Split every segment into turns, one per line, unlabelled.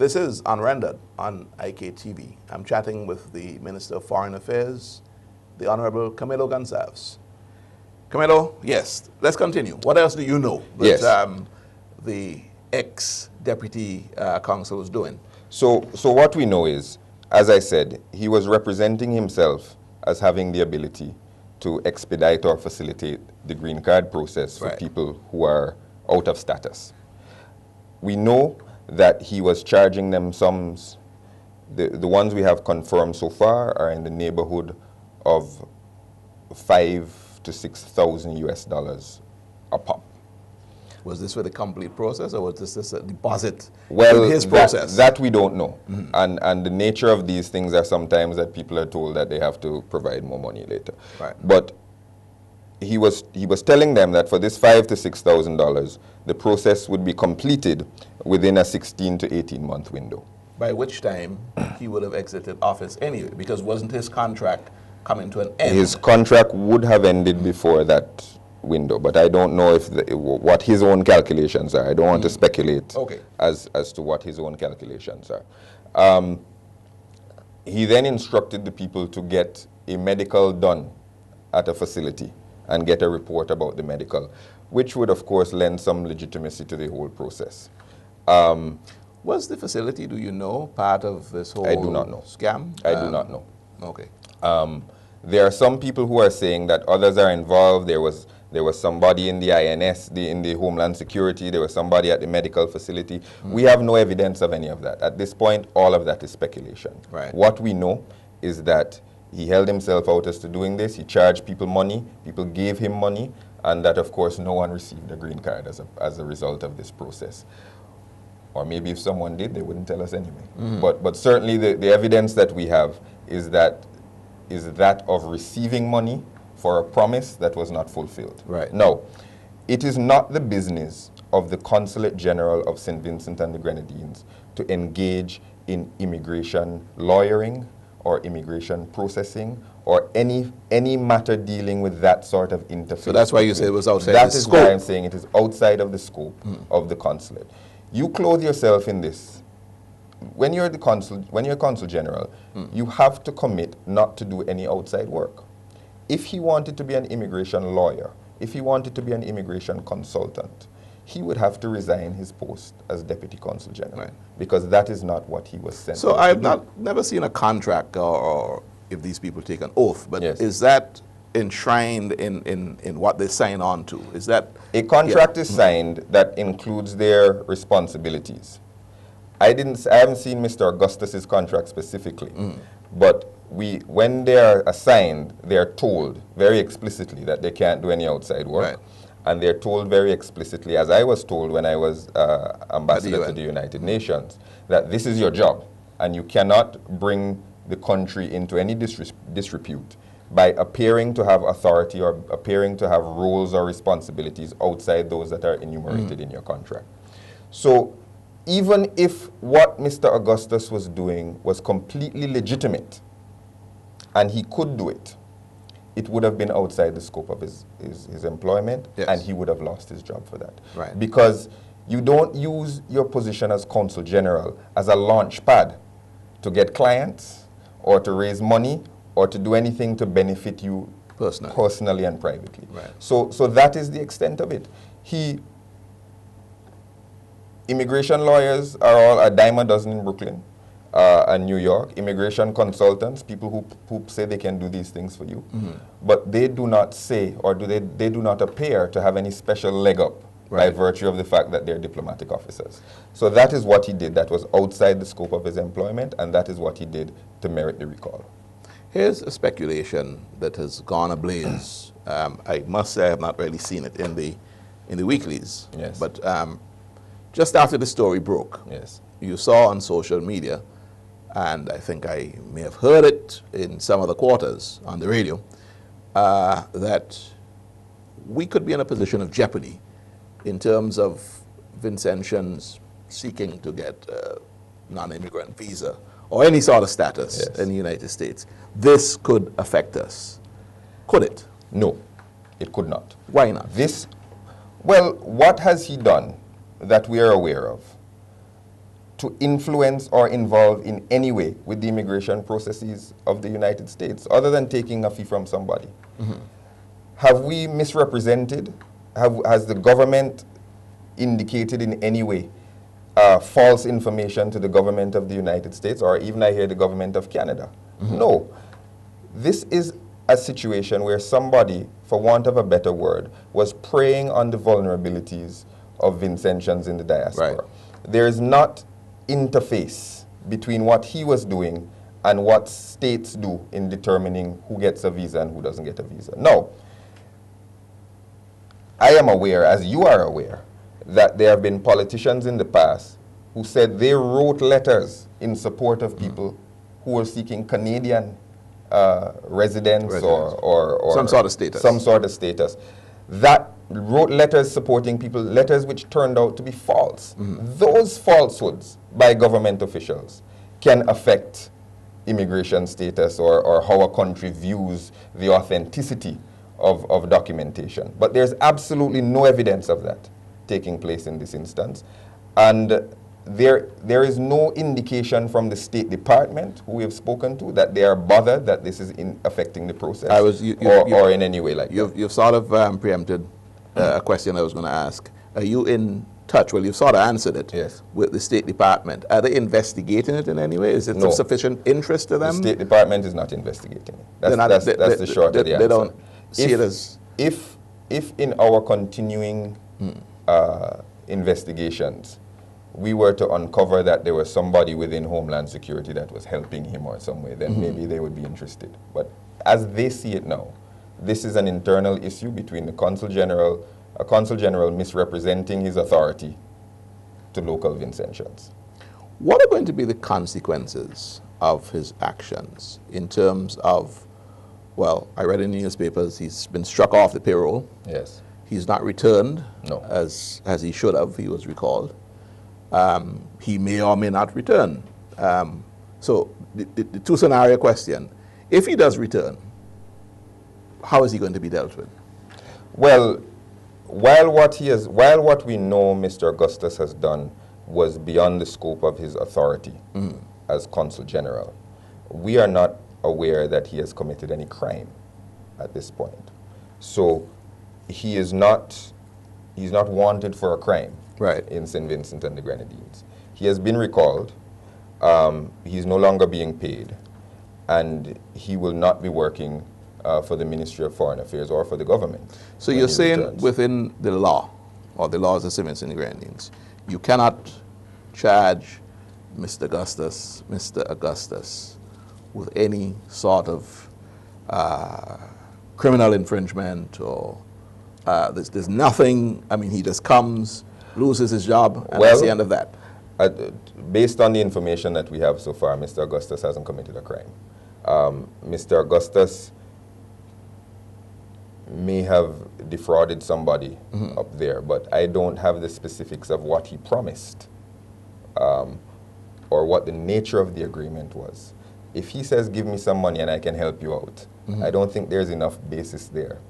This is Unrendered on IKTV. I'm chatting with the Minister of Foreign Affairs, the Honorable Camillo Gonsalves. Camillo, yes, let's continue. What else do you know that the ex-deputy consul was doing?
So what we know is, as I said, he was representing himself as having the ability to expedite or facilitate the green card process for people who are out of status. We know that he was charging them sums. The ones we have confirmed so far are in the neighborhood of $5,000 to $6,000 US a pop.
Was this for the complete process, or was this a deposit
in
his process?
That we don't know. And the nature of these things are sometimes that people are told that they have to provide more money later. But he was telling them that for this $5,000 to $6,000, the process would be completed within a 16 to 18-month window.
By which time he would have exited office anyway, because wasn't his contract coming to an end?
His contract would have ended before that window, but I don't know if what his own calculations are. I don't want to speculate as to what his own calculations are. He then instructed the people to get a medical done at a facility and get a report about the medical, which would of course lend some legitimacy to the whole process.
Was the facility, do you know, part of this whole
I do not know.
Scam?
I do not know.
Okay.
There are some people who are saying that others are involved. There was somebody in the INS, in the Homeland Security. There was somebody at the medical facility. We have no evidence of any of that. At this point, all of that is speculation. What we know is that he held himself out as to doing this. He charged people money. People gave him money. And that, of course, no one received a green card as a result of this process. Or maybe if someone did, they wouldn't tell us anyway. But certainly the evidence that we have is that of receiving money for a promise that was not fulfilled. Now, it is not the business of the Consulate General of St. Vincent and the Grenadines to engage in immigration lawyering or immigration processing or any matter dealing with that sort of interface. So
that's why you say it was outside
the scope.
That is
why I'm saying it is outside of the scope of the consulate. You clothe yourself in this. When you're consul general, you have to commit not to do any outside work. If he wanted to be an immigration lawyer, if he wanted to be an immigration consultant, he would have to resign his post as deputy consul general because that is not what he was sent.
So I've never seen a contract or if these people take an oath, but is that enshrined in what they sign on to? Is that
a contract is signed that includes their responsibilities? I haven't seen Mr. Augustus's contract specifically, but when they are assigned, they are told very explicitly that they can't do any outside work. And they're told very explicitly, as I was told when I was ambassador to the United Nations, that this is your job, and you cannot bring the country into any disrepute by appearing to have authority or appearing to have roles or responsibilities outside those that are enumerated in your contract. So even if what Mr. Augustus was doing was completely legitimate, and he could do it, it would have been outside the scope of his employment, and he would have lost his job for that. Because you don't use your position as consul general as a launch pad to get clients or to raise money or to do anything to benefit you personally and privately. So that is the extent of it. Immigration lawyers are all a dime a dozen in Brooklyn and New York. Immigration consultants, people who say they can do these things for you. But they do not say, or they do not appear to have any special leg up by virtue of the fact that they're diplomatic officers. So that is what he did. That was outside the scope of his employment, and that is what he did to merit the recall.
Here's a speculation that has gone ablaze. I must say I have not really seen it in the weeklies. But just after the story broke, you saw on social media, and I think I may have heard it in some of the quarters on the radio, that we could be in a position of jeopardy in terms of Vincentians seeking to get a non-immigrant visa or any sort of status in the United States. This could affect us. Could it?
No, it could not.
Why not?
Well, what has he done that we are aware of to influence or involve in any way with the immigration processes of the United States, other than taking a fee from somebody. Have we misrepresented? Has the government indicated in any way false information to the government of the United States, or even I hear the government of Canada? No. This is a situation where somebody, for want of a better word, was preying on the vulnerabilities of Vincentians in the diaspora.
Right.
There is not interface between what he was doing and what states do in determining who gets a visa and who doesn't get a visa. Now, I am aware, as you are aware, that there have been politicians in the past who said they wrote letters in support of people who were seeking Canadian residence or
some sort of status.
Some sort of status. That wrote letters supporting people, letters which turned out to be false. Those falsehoods by government officials can affect immigration status or how a country views the authenticity of documentation. But there's absolutely no evidence of that taking place in this instance. And there is no indication from the State Department, who we have spoken to, that they are bothered that this is affecting the process or in any way like that.
You've sort of preempted a question I was going to ask. Are you in touch? Well, you've sort of answered it.
Yes.
With the State Department. Are they investigating it in any way? Is it of sufficient interest to them?
The State Department is not investigating it. That's the short of the answer.
They don't see it as...
If in our continuing investigations, we were to uncover that there was somebody within Homeland Security that was helping him or some way, then maybe they would be interested. But as they see it now, this is an internal issue between the Consul General, a Consul General misrepresenting his authority to local Vincentians.
What are going to be the consequences of his actions in terms of, well, I read in the newspapers he's been struck off the payroll.
Yes.
He's not returned
No.
as he should have, he was recalled. He may or may not return. So the two scenario question, if he does return, how is he going to be dealt with?
Well, while what we know Mr. Augustus has done was beyond the scope of his authority as Consul General, we are not aware that he has committed any crime at this point. So he's not wanted for a crime in St. Vincent and the Grenadines. He has been recalled. He's no longer being paid, and he will not be working for the Ministry of Foreign Affairs or for the government.
So you're saying within the law, or the laws of St. Vincent and the Grenadines, you cannot charge Mr. Augustus with any sort of criminal infringement, or there's nothing. I mean, he just comes, loses his job, and that's the end of that.
Based on the information that we have so far, Mr. Augustus hasn't committed a crime. Mr. Augustus may have defrauded somebody up there, but I don't have the specifics of what he promised or what the nature of the agreement was. If he says, give me some money and I can help you out, I don't think there's enough basis there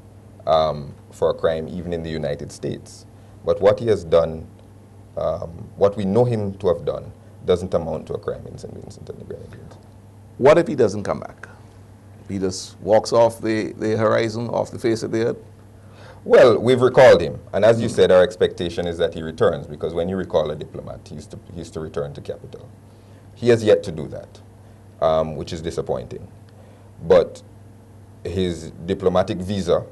for a crime, even in the United States. But what he has done, what we know him to have done, doesn't amount to a crime in St. Vincent and the Grenadines.
What if he doesn't come back? He just walks off the horizon, off the face of the earth?
Well, we've recalled him. And as you said, our expectation is that he returns, because when you recall a diplomat, he's to return to capital. He has yet to do that, which is disappointing. But his diplomatic visa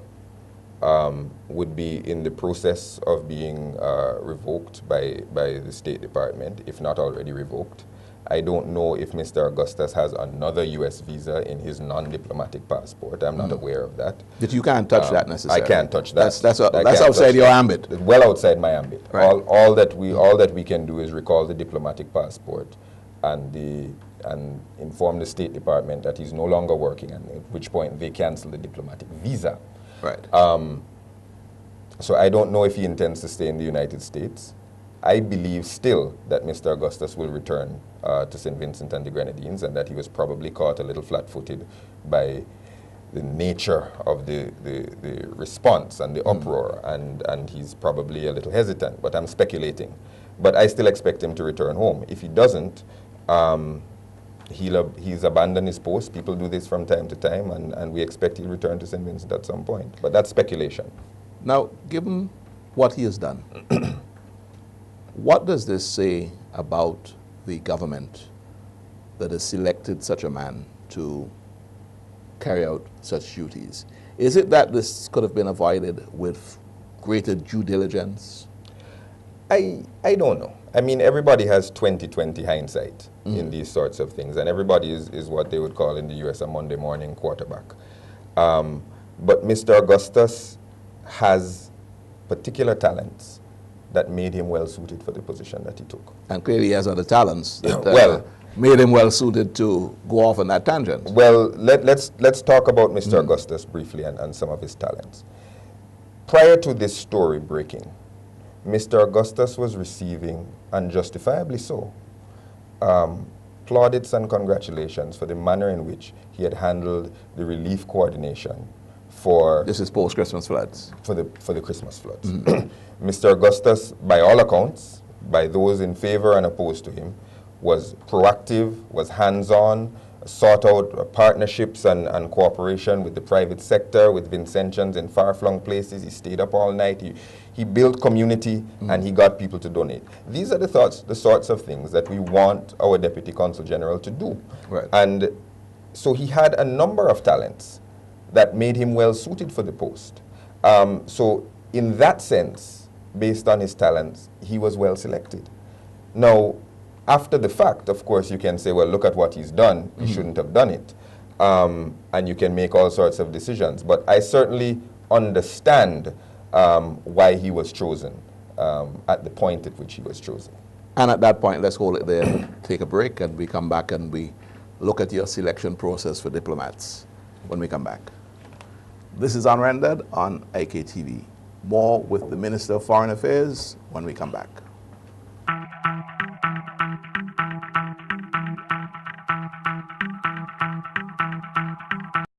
would be in the process of being revoked by the State Department, if not already revoked. I don't know if Mr. Augustus has another U.S. visa in his non-diplomatic passport. I'm not aware of that.
But you can't touch that necessarily.
I can't touch that.
That's outside your ambit.
Well outside my ambit.
Right.
All that we can do is recall the diplomatic passport and inform the State Department that he's no longer working, and at which point they cancel the diplomatic visa.
Right.
So I don't know if he intends to stay in the United States. I believe still that Mr. Augustus will return to St. Vincent and the Grenadines, and that he was probably caught a little flat-footed by the nature of the response and the uproar, and he's probably a little hesitant, but I'm speculating. But I still expect him to return home. If he doesn't, he's abandoned his post. People do this from time to time, and we expect he'll return to St. Vincent at some point. But that's speculation.
Now, given what he has done, what does this say about the government that has selected such a man to carry out such duties? Is it that this could have been avoided with greater due diligence?
I don't know. I mean, everybody has 20/20 hindsight in these sorts of things, and everybody is what they would call in the U.S. a Monday morning quarterback. But Mr. Augustus has particular talents that made him well suited for the position that he took.
And clearly he has other talents that made him well suited to go off on that tangent.
Well, let's talk about Mr. Augustus briefly and some of his talents. Prior to this story breaking, Mr. Augustus was receiving, and justifiably so, plaudits and congratulations for the manner in which he had handled the relief coordination for...
This is post-Christmas floods.
For the Christmas floods. Mr. Augustus, by all accounts, by those in favor and opposed to him, was proactive, was hands-on, sought out partnerships and cooperation with the private sector, with Vincentians in far-flung places. He stayed up all night. He built community, and he got people to donate. These are the sorts of things that we want our Deputy Consul General to do.
Right.
And so he had a number of talents that made him well suited for the post. So in that sense, based on his talents, he was well selected. Now, after the fact, of course, you can say, well, look at what he's done. He shouldn't have done it. And you can make all sorts of decisions. But I certainly understand why he was chosen at the point at which he was chosen.
And at that point, let's hold it there, take a break, and we come back and we look at your selection process for diplomats when we come back. This is Unrendered on IKTV. More with the Minister of Foreign Affairs when we come back.